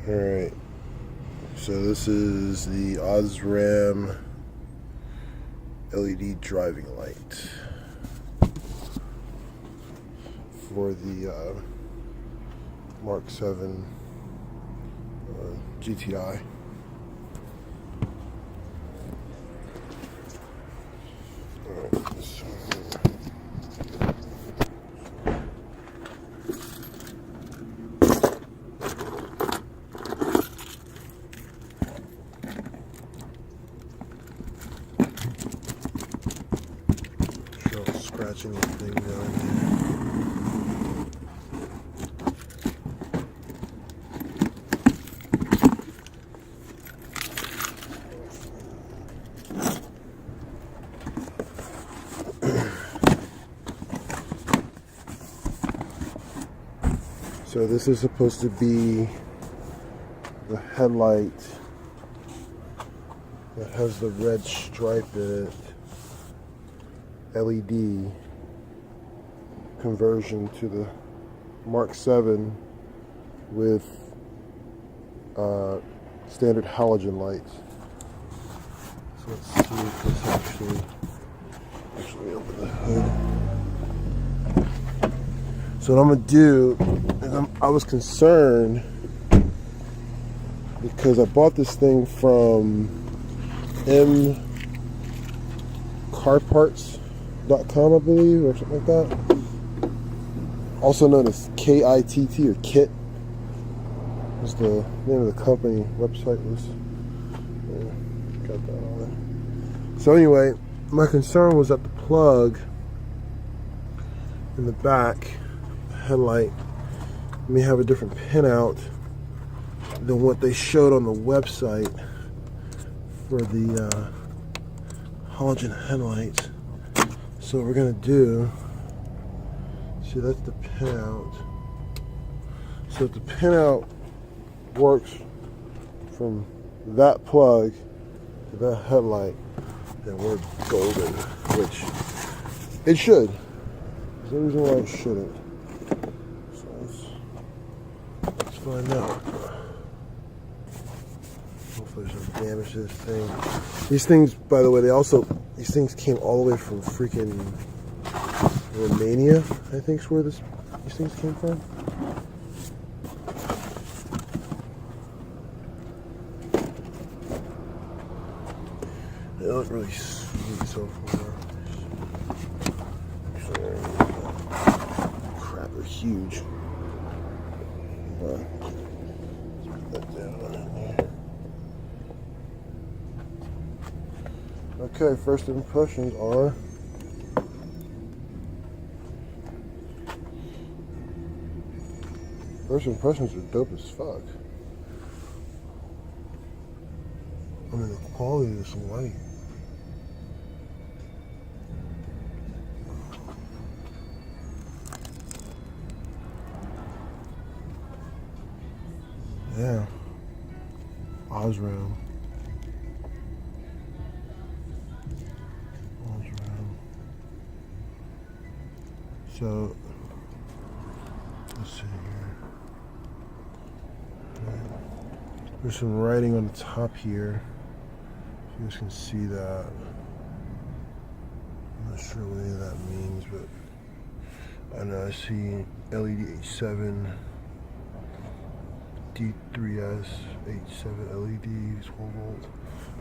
Alright, so this is the Osram LED driving light for the MK7 GTI. Scratching the thing down here. So this is supposed to be the headlight that has the red stripe in it. LED conversion to the MK7 with standard halogen lights. So let's see if this actually open the hood. So what I'm gonna do is I was concerned because I bought this thing from MKarparts.com, I believe, or something like that. Also known as KITT or KIT was the name of the company. Website was, yeah, got that on it. So anyway, my concern was that the plug in the back headlight may have a different pinout than what they showed on the website for the halogen headlights. So what we're gonna do, see, that's the pinout. So if the pinout works from that plug to that headlight, then we're golden, which it should. There's no reason why it shouldn't. So let's find out. Hopefully there's no damage to this thing. These things, by the way, these things came all the way from freaking Romania, I think is where these things came from. They look really sweet so far. Crap, they're huge. Let's put that down in there. Okay, first impressions are dope as fuck. I mean, the quality of this light. Yeah. Osram. So, let's see here. There's some writing on the top here. You guys can see that. I'm not sure what any of that means, but I know I see LED 8.7, D3S 8.7 LED, 12 volt.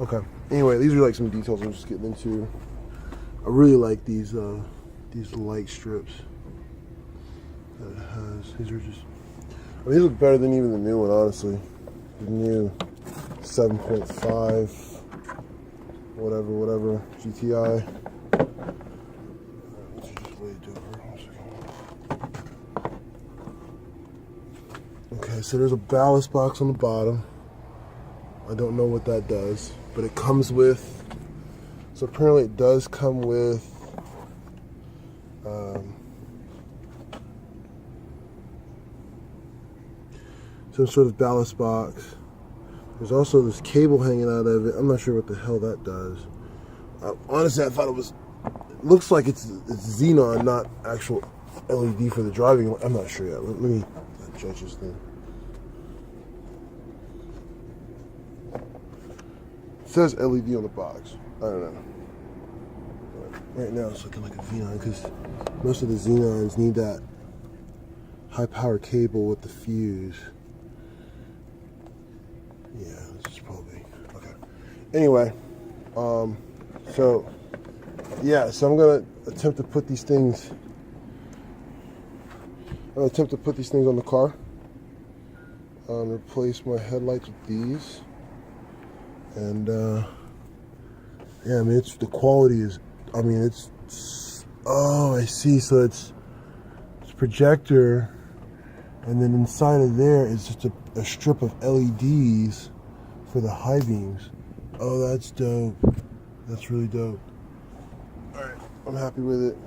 Okay. Anyway, these are like some details I'm just getting into. I really like these light strips that it has. These are just, I mean, these look better than even the new one, honestly. The new 7.5 whatever GTI. Let's just lay it down for 1 second. Okay, so there's a ballast box on the bottom. I don't know what that does, but it comes with, so apparently it does come with some sort of ballast box. There's also this cable hanging out of it. I'm not sure what the hell that does. Honestly, I thought it looks like it's xenon, not actual LED for the driving. I'm not sure yet. Let me judge this thing. says LED on the box. I don't know. But right now it's looking like a Xenon because most of the Xenons need that high power cable with the fuse. Yeah, this is probably okay. Anyway, so yeah, so I'm gonna attempt to put these things. I'm gonna attempt to put these things on the car. Replace my headlights with these, and yeah, I mean it's the quality is. I mean it's oh, I see. So it's projector, and then inside of there is just a strip of LEDs for the high beams. Oh, that's dope. That's really dope. All right, I'm happy with it.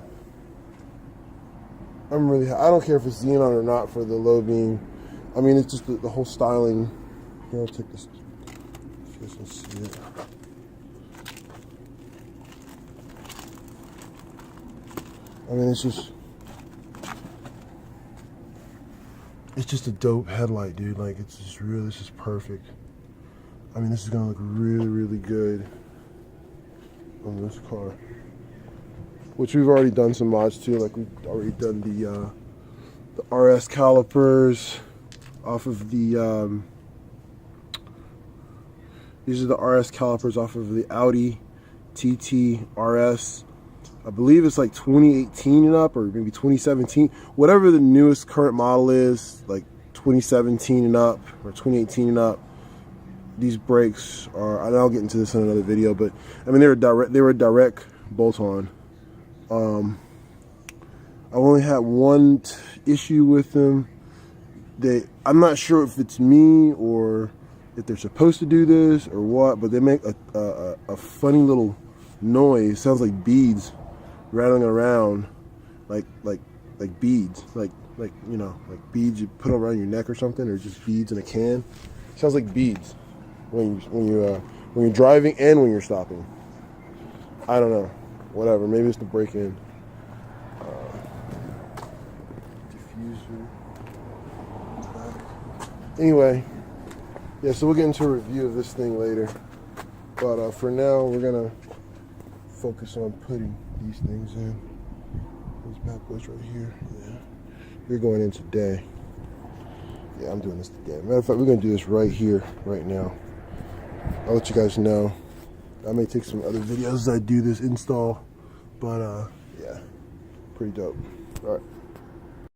I'm really. I don't care if it's xenon or not for the low beam. I mean, it's just the whole styling. Here, I'll take this. If you guys can see it. I mean, it's just a dope headlight, dude. Like, it's just real. This is perfect. I mean, this is gonna look really, really good on this car. Which we've already done some mods to. Like, we've already done the RS calipers off of the. These are the RS calipers off of the Audi TT RS. I believe it's like 2018 and up, or maybe 2017. Whatever the newest current model is, like 2017 and up, or 2018 and up. These brakes are, and I'll get into this in another video, but I mean they were direct bolt-on. I only had one issue with them. I'm not sure if it's me or if they're supposed to do this or what, but they make a funny little noise. Sounds like beads rattling around, like beads, like you know, like beads you put around your neck or something, or just beads in a can. Sounds like beads when you're driving and when you're stopping. I don't know, whatever. Maybe it's the break-in. Diffuser. Anyway, yeah. So we'll get into a review of this thing later. But for now, we're gonna focus on putting these things in. These bad boys right here. Yeah, you're going in today. Yeah, I'm doing this today. Matter of fact, we're gonna do this right here, right now. I'll let you guys know. I may take some other videos as I do this install, but yeah, pretty dope. All right.